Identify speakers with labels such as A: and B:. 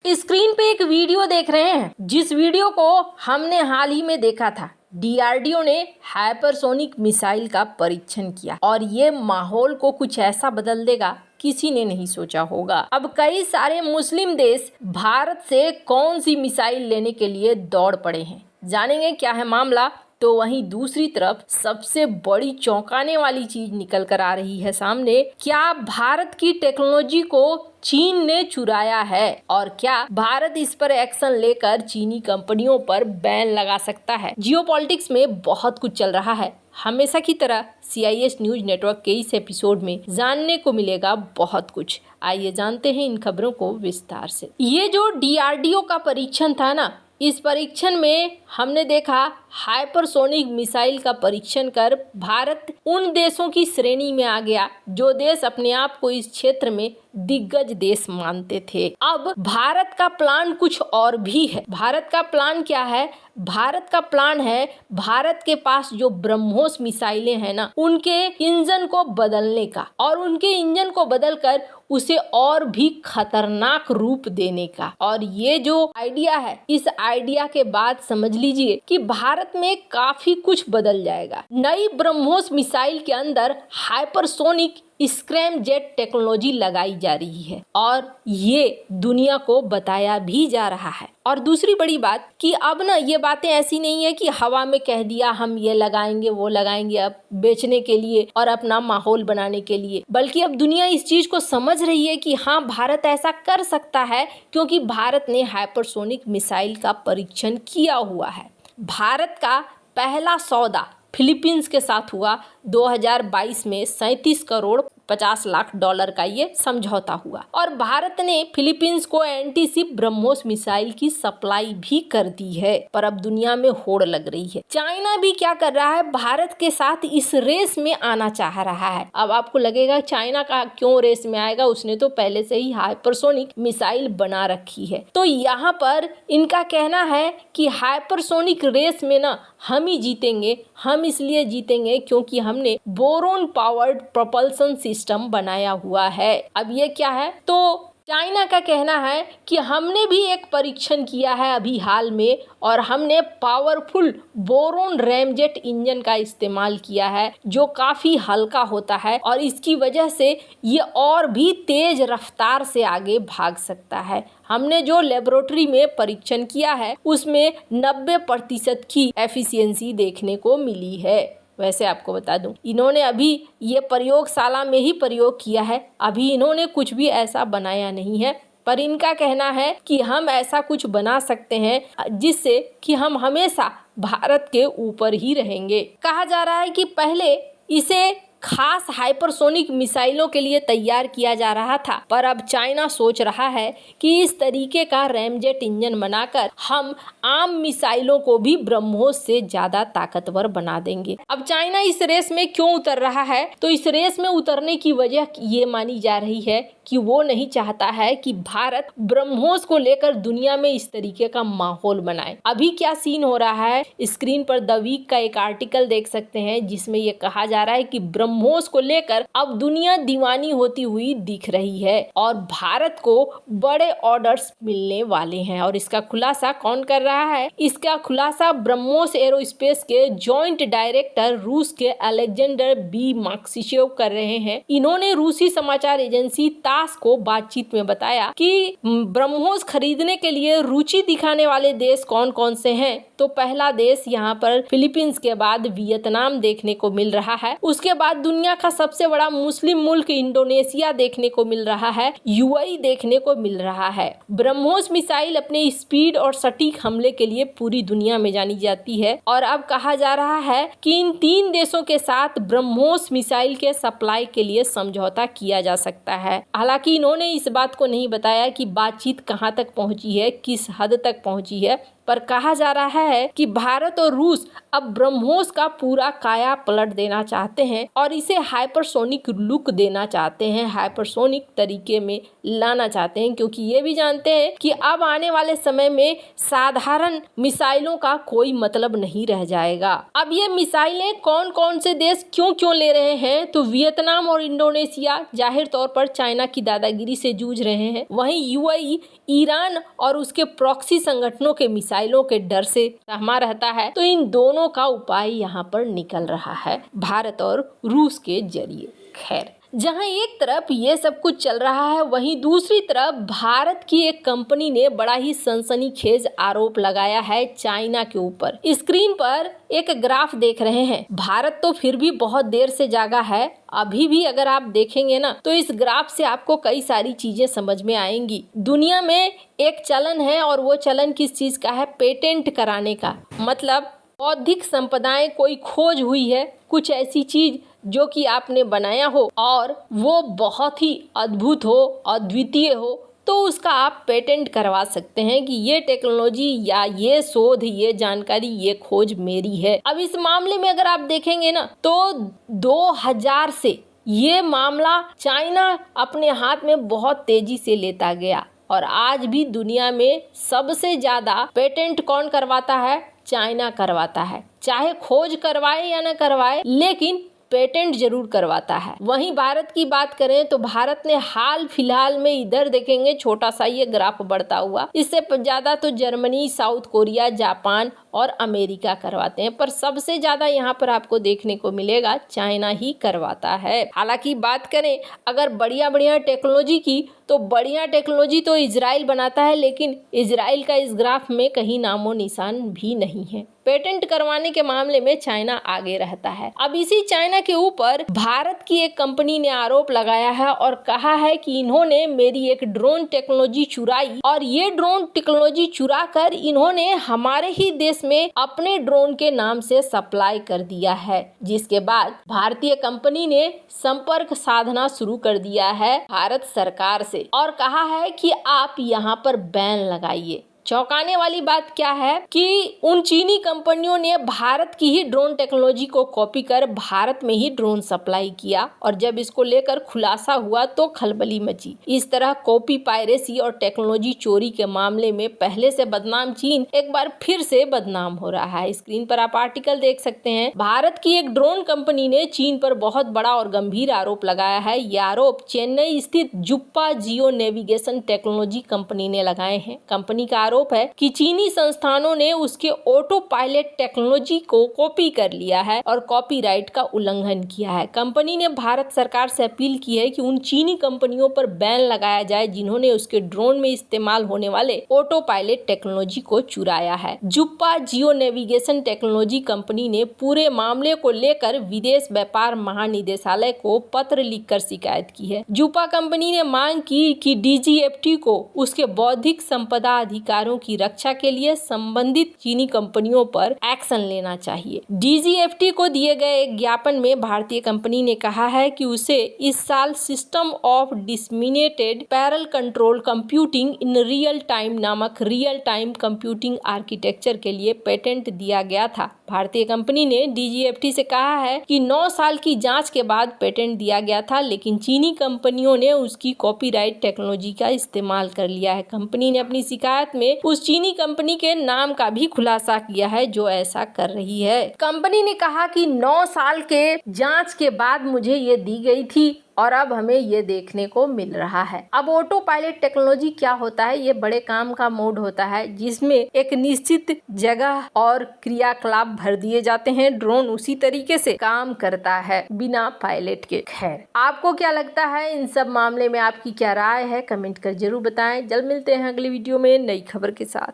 A: Screen पे एक video देख रहे हैं, जिस वीडियो को हमने हाल ही में देखा था। डीआरडीओ ने हाइपरसोनिक मिसाइल का परीक्षण किया और ये माहौल को कुछ ऐसा बदल देगा किसी ने नहीं सोचा होगा। अब कई सारे मुस्लिम देश भारत से कौन सी मिसाइल लेने के लिए दौड़ पड़े हैं, जानेंगे क्या है मामला। तो वहीं दूसरी तरफ सबसे बड़ी चौंकाने वाली चीज निकल कर आ रही है सामने। क्या भारत की टेक्नोलॉजी को चीन ने चुराया है और क्या भारत इस पर एक्शन लेकर चीनी कंपनियों पर बैन लगा सकता है। जियोपॉलिटिक्स में बहुत कुछ चल रहा है। हमेशा की तरह CIS न्यूज नेटवर्क के इस एपिसोड में जानने को मिलेगा बहुत कुछ। आइए जानते हैं इन खबरों को विस्तार से। ये जो DRDO का परीक्षण था ना, इस परीक्षण में हमने देखा हाइपरसोनिक मिसाइल का परीक्षण कर भारत उन देशों की श्रेणी में आ गया जो देश अपने आप को इस क्षेत्र में दिग्गज देश मानते थे। अब भारत का प्लान कुछ और भी है। भारत का प्लान क्या है? भारत का प्लान है भारत के पास जो ब्रह्मोस मिसाइलें हैं ना, उनके इंजन को बदलने का और उनके इंजन को बदलकर उसे और भी खतरनाक रूप देने का। और ये जो आइडिया है, इस आइडिया के बाद समझ लीजिए कि भारत में काफी कुछ बदल जाएगा। नई ब्रह्मोस मिसाइल के अंदर हाइपरसोनिक स्क्रैम जेट टेक्नोलॉजी लगाई जा रही है और ये दुनिया को बताया भी जा रहा है। और दूसरी बड़ी बात कि अब ना ये बातें ऐसी नहीं है कि हवा में कह दिया हम ये लगाएंगे वो लगाएंगे अब बेचने के लिए और अपना माहौल बनाने के लिए, बल्कि अब दुनिया इस चीज को समझ रही है कि हाँ, भारत ऐसा कर सकता है क्योंकि भारत ने हाइपरसोनिक मिसाइल का परीक्षण किया हुआ है। भारत का पहला सौदा फिलीपींस के साथ हुआ 2022 में। 37 करोड़ 50 लाख डॉलर का ये समझौता हुआ और भारत ने फिलीपींस को एंटीशिप ब्रह्मोस मिसाइल की सप्लाई भी कर दी है। पर अब दुनिया में होड़ लग रही है। चाइना भी क्या कर रहा है, भारत के साथ इस रेस में आना चाह रहा है। अब आपको लगेगा चाइना का क्यों रेस में आएगा, उसने तो पहले से ही हाइपरसोनिक मिसाइल बना रखी है। तो यहाँ पर इनका कहना है कि हाइपरसोनिक रेस में ना हम ही जीतेंगे। हम इसलिए जीतेंगे क्योंकि हमने बोरोन पावर्ड प्रोपल्सन सिस्टम बनाया हुआ है। अब ये क्या है, तो चाइना का कहना है कि हमने भी एक परीक्षण किया है अभी हाल में और हमने पावरफुल बोरोन रैमजेट इंजन का इस्तेमाल किया है जो काफ़ी हल्का होता है और इसकी वजह से ये और भी तेज रफ्तार से आगे भाग सकता है। हमने जो लेबोरेटरी में परीक्षण किया है उसमें 90% की एफिशिएंसी देखने को मिली है। वैसे आपको बता दूं, इन्होंने अभी ये प्रयोगशाला में ही प्रयोग किया है, अभी इन्होंने कुछ भी ऐसा बनाया नहीं है। पर इनका कहना है कि हम ऐसा कुछ बना सकते हैं जिससे कि हम हमेशा भारत के ऊपर ही रहेंगे। कहा जा रहा है कि पहले इसे खास हाइपरसोनिक मिसाइलों के लिए तैयार किया जा रहा था, पर अब चाइना सोच रहा है कि इस तरीके का रैमजेट इंजन बनाकर हम आम मिसाइलों को भी ब्रह्मोस से ज्यादा ताकतवर बना देंगे। अब चाइना इस रेस में क्यों उतर रहा है, तो इस रेस में उतरने की वजह ये मानी जा रही है कि वो नहीं चाहता है कि भारत ब्रह्मोस को लेकर दुनिया में इस तरीके का माहौल बनाए। अभी क्या सीन हो रहा है, स्क्रीन पर द वीक का एक आर्टिकल देख सकते हैं जिसमें ये कहा जा रहा है कि ब्रह्मोस को लेकर अब दुनिया दीवानी होती हुई दिख रही है और भारत को बड़े ऑर्डर्स मिलने वाले हैं। और इसका खुलासा कौन कर रहा है? इसका खुलासा ब्रह्मोस एरोस्पेस के जॉइंट डायरेक्टर रूस के अलेक्जेंडर बी मार्क्सिशेव कर रहे हैं। इन्होंने रूसी समाचार एजेंसी तास को बातचीत में बताया कि ब्रह्मोस खरीदने के लिए रुचि दिखाने वाले देश कौन कौन से हैं। तो पहला देश यहाँ पर फिलीपींस के बाद वियतनाम देखने को मिल रहा है। उसके बाद दुनिया का सबसे बड़ा मुस्लिम मुल्क इंडोनेशिया देखने को मिल रहा है। UAE देखने को मिल रहा है। ब्रह्मोस मिसाइल अपने स्पीड और सटीक हमले के लिए पूरी दुनिया में जानी जाती है और अब कहा जा रहा है कि इन 3 देशों के साथ ब्रह्मोस मिसाइल के सप्लाई के लिए समझौता किया जा सकता है। हालांकि इन्होंने इस बात को नहीं बताया कि बातचीत कहां तक पहुंची है, किस हद तक पहुंची है, पर कहा जा रहा है कि भारत और रूस अब ब्रह्मोस का पूरा काया पलट देना चाहते हैं और इसे हाइपरसोनिक लुक देना चाहते हैं, हाइपरसोनिक तरीके में लाना चाहते हैं, क्योंकि ये भी जानते हैं कि अब आने वाले समय में साधारण मिसाइलों का कोई मतलब नहीं रह जाएगा। अब ये मिसाइलें कौन कौन से देश क्यों क्यों ले रहे हैं, तो वियतनाम और इंडोनेशिया जाहिर तौर पर चाइना की दादागिरी से जूझ रहे हैं, वहीं यूएई ईरान और उसके प्रॉक्सी संगठनों के मिसाइलों के डर से सहमा रहता है। तो इन दोनों का उपाय यहाँ पर निकल रहा है भारत और रूस के जरिए। खैर, जहां एक तरफ ये सब कुछ चल रहा है, वहीं दूसरी तरफ भारत की एक कंपनी ने बड़ा ही सनसनीखेज आरोप लगाया है चाइना के ऊपर। स्क्रीन पर एक ग्राफ देख रहे हैं। भारत तो फिर भी बहुत देर से जागा है। अभी भी अगर आप देखेंगे ना, तो इस ग्राफ से आपको कई सारी चीजें समझ में आएंगी। दुनिया में एक चलन है और वो चलन किस चीज का है? पेटेंट कराने का। मतलब बौद्धिक संपदाएं कोई खोज हुई है, कुछ ऐसी चीज जो कि आपने बनाया हो और वो बहुत ही अद्भुत हो, अद्वितीय हो, तो उसका आप पेटेंट करवा सकते हैं कि ये टेक्नोलॉजी या ये शोध, ये जानकारी, ये खोज मेरी है। अब इस मामले में अगर आप देखेंगे ना, तो 2000 से ये मामला चाइना अपने हाथ में बहुत तेजी से लेता गया और आज भी दुनिया में सबसे ज्यादा पेटेंट कौन करवाता है? चाइना करवाता है। चाहे खोज करवाए या न करवाए, लेकिन पेटेंट जरूर करवाता है। वहीं भारत की बात करें तो भारत ने हाल फिलहाल में, इधर देखेंगे छोटा सा ये ग्राफ बढ़ता हुआ, इससे ज्यादा तो जर्मनी, साउथ कोरिया, जापान और अमेरिका करवाते हैं, पर सबसे ज्यादा यहाँ पर आपको देखने को मिलेगा चाइना ही करवाता है। हालांकि बात करें अगर बढ़िया बढ़िया टेक्नोलॉजी की, तो बढ़िया टेक्नोलॉजी तो इजराइल बनाता है, लेकिन इजराइल का इस ग्राफ में कहीं नामो निशान भी नहीं है। पेटेंट करवाने के मामले में चाइना आगे रहता है। अब इसी चाइना के ऊपर भारत की एक कंपनी ने आरोप लगाया है और कहा है कि इन्होंने मेरी एक ड्रोन टेक्नोलॉजी चुराई और ये ड्रोन टेक्नोलॉजी चुरा कर इन्होंने हमारे ही देश में अपने ड्रोन के नाम से सप्लाई कर दिया है, जिसके बाद भारतीय कंपनी ने संपर्क साधना शुरू कर दिया है भारत सरकार से और कहा है कि आप यहाँ पर बैन लगाइए। चौंकाने वाली बात क्या है कि उन चीनी कंपनियों ने भारत की ही ड्रोन टेक्नोलॉजी को कॉपी कर भारत में ही ड्रोन सप्लाई किया और जब इसको लेकर खुलासा हुआ तो खलबली मची। इस तरह कॉपी, पायरेसी और टेक्नोलॉजी चोरी के मामले में पहले से बदनाम चीन एक बार फिर से बदनाम हो रहा है। स्क्रीन पर आप आर्टिकल देख सकते हैं। भारत की एक ड्रोन कंपनी ने चीन पर बहुत बड़ा और गंभीर आरोप लगाया है। यह आरोप चेन्नई स्थित जुप्पा जियो नेविगेशन टेक्नोलॉजी कंपनी ने लगाए हैं। कंपनी का आरोप है कि चीनी संस्थानों ने उसके ऑटो पायलट टेक्नोलॉजी को कॉपी कर लिया है और कॉपीराइट का उल्लंघन किया है। कंपनी ने भारत सरकार से अपील की है कि उन चीनी कंपनियों पर बैन लगाया जाए जिन्होंने उसके ड्रोन में इस्तेमाल होने वाले ऑटो पायलट टेक्नोलॉजी को चुराया है। जुप्पा जियो नेविगेशन टेक्नोलॉजी कंपनी ने पूरे मामले को लेकर विदेश व्यापार महानिदेशालय को पत्र लिखकर शिकायत की है। जुप्पा कंपनी ने मांग की कि डीजीएफटी को उसके बौद्धिक संपदा अधिकारों की रक्षा के लिए संबंधित चीनी कंपनियों पर एक्शन लेना चाहिए। डीजीएफटी को दिए गए एक ज्ञापन में भारतीय कंपनी ने कहा है कि उसे इस साल system of disseminated parallel control computing in real time नामक रियल टाइम कंप्यूटिंग आर्किटेक्चर के लिए पेटेंट दिया गया था। भारतीय कंपनी ने डीजीएफटी से कहा है कि 9 साल की जांच के बाद पेटेंट दिया गया था, लेकिन चीनी कंपनियों ने उसकी कॉपीराइट टेक्नोलॉजी का इस्तेमाल कर लिया है। कंपनी ने अपनी शिकायत में उस चीनी कंपनी के नाम का भी खुलासा किया है जो ऐसा कर रही है। कंपनी ने कहा कि 9 साल के जांच के बाद मुझे ये दी गई थी और अब हमें ये देखने को मिल रहा है। अब ऑटो पायलट टेक्नोलॉजी क्या होता है? ये बड़े काम का मोड होता है जिसमें एक निश्चित जगह और क्रियाकलाप भर दिए जाते हैं। ड्रोन उसी तरीके से काम करता है बिना पायलट के। खैर, आपको क्या लगता है इन सब मामले में? आपकी क्या राय है? कमेंट कर जरूर बताएं। जल्द मिलते हैं अगली वीडियो में नई खबर के साथ।